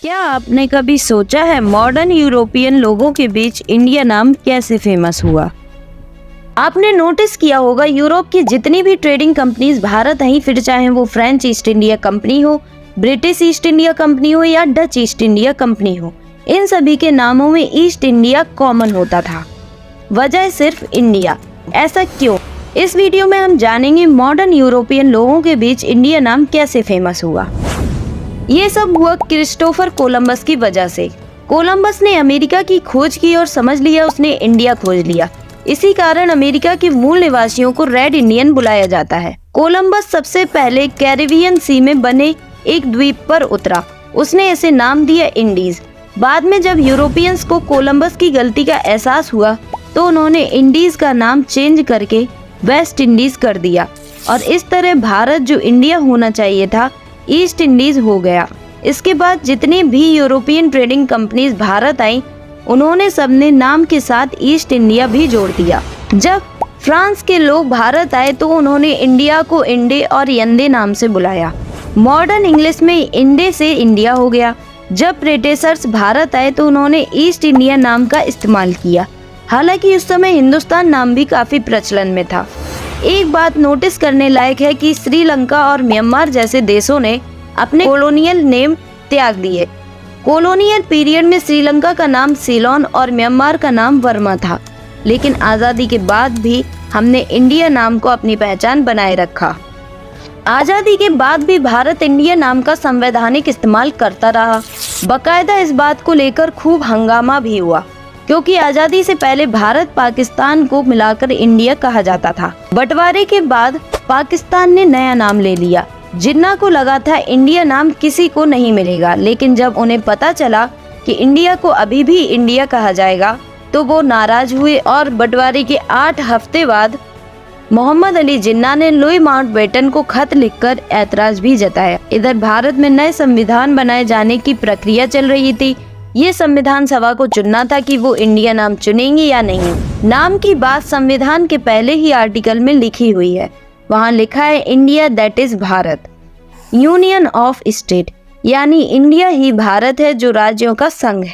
क्या आपने कभी सोचा है मॉडर्न यूरोपियन लोगों के बीच इंडिया नाम कैसे फेमस हुआ? आपने नोटिस किया होगा यूरोप की जितनी भी ट्रेडिंग कंपनीज भारत आई, फिर चाहे वो फ्रेंच ईस्ट इंडिया कंपनी हो, ब्रिटिश ईस्ट इंडिया कंपनी हो या डच ईस्ट इंडिया कंपनी हो, इन सभी के नामों में ईस्ट इंडिया कॉमन होता था, वजह सिर्फ इंडिया। ऐसा क्यों? इस वीडियो में हम जानेंगे मॉडर्न यूरोपियन लोगों के बीच इंडिया नाम कैसे फेमस हुआ। ये सब हुआ क्रिस्टोफर कोलंबस की वजह से। कोलंबस ने अमेरिका की खोज की और समझ लिया उसने इंडिया खोज लिया। इसी कारण अमेरिका के मूल निवासियों को रेड इंडियन बुलाया जाता है। कोलंबस सबसे पहले कैरिबियन सी में बने एक द्वीप पर उतरा। उसने इसे नाम दिया इंडीज। बाद में जब यूरोपियंस को कोलंबस की गलती का एहसास हुआ तो उन्होंने इंडीज का नाम चेंज करके वेस्ट इंडीज कर दिया और इस तरह भारत जो इंडिया होना चाहिए था ईस्ट इंडीज हो गया। इसके बाद जितनी भी यूरोपियन ट्रेडिंग कंपनीज भारत आई, उन्होंने सबने नाम के साथ ईस्ट इंडिया भी जोड़ दिया। जब फ्रांस के लोग भारत आए तो उन्होंने इंडिया को इंडे और यंदे नाम से बुलाया। मॉडर्न इंग्लिश में इंडे से इंडिया हो गया। जब ब्रिटिशर्स भारत आए तो उन्होंने ईस्ट इंडिया नाम का इस्तेमाल किया। हालांकि उस समय हिंदुस्तान नाम भी काफी प्रचलन में था। एक बात नोटिस करने लायक है कि श्रीलंका और म्यांमार जैसे देशों ने अपने कॉलोनियल नेम त्याग दिए। कॉलोनियल पीरियड में श्रीलंका का नाम सीलोन और म्यांमार का नाम वर्मा था, लेकिन आज़ादी के बाद भी हमने इंडिया नाम को अपनी पहचान बनाए रखा। आज़ादी के बाद भी भारत इंडिया नाम का संवैधानिक इस्तेमाल करता रहा। बाकायदा इस बात को लेकर खूब हंगामा भी हुआ, क्योंकि आज़ादी से पहले भारत पाकिस्तान को मिलाकर इंडिया कहा जाता था। बंटवारे के बाद पाकिस्तान ने नया नाम ले लिया। जिन्ना को लगा था इंडिया नाम किसी को नहीं मिलेगा, लेकिन जब उन्हें पता चला कि इंडिया को अभी भी इंडिया कहा जाएगा तो वो नाराज हुए और बंटवारे के 8 हफ्ते बाद मोहम्मद अली जिन्ना ने लुई माउंटबेटन को खत लिखकर ऐतराज भी जताया। इधर भारत में नए संविधान बनाए जाने की प्रक्रिया चल रही थी। ये संविधान सभा को चुनना था कि वो इंडिया नाम चुनेंगे या नहीं। नाम की बात संविधान के पहले ही आर्टिकल में लिखी हुई है। वहाँ लिखा है India that is Bharat, union of state, यानी इंडिया ही भारत है जो राज्यों का संघ है।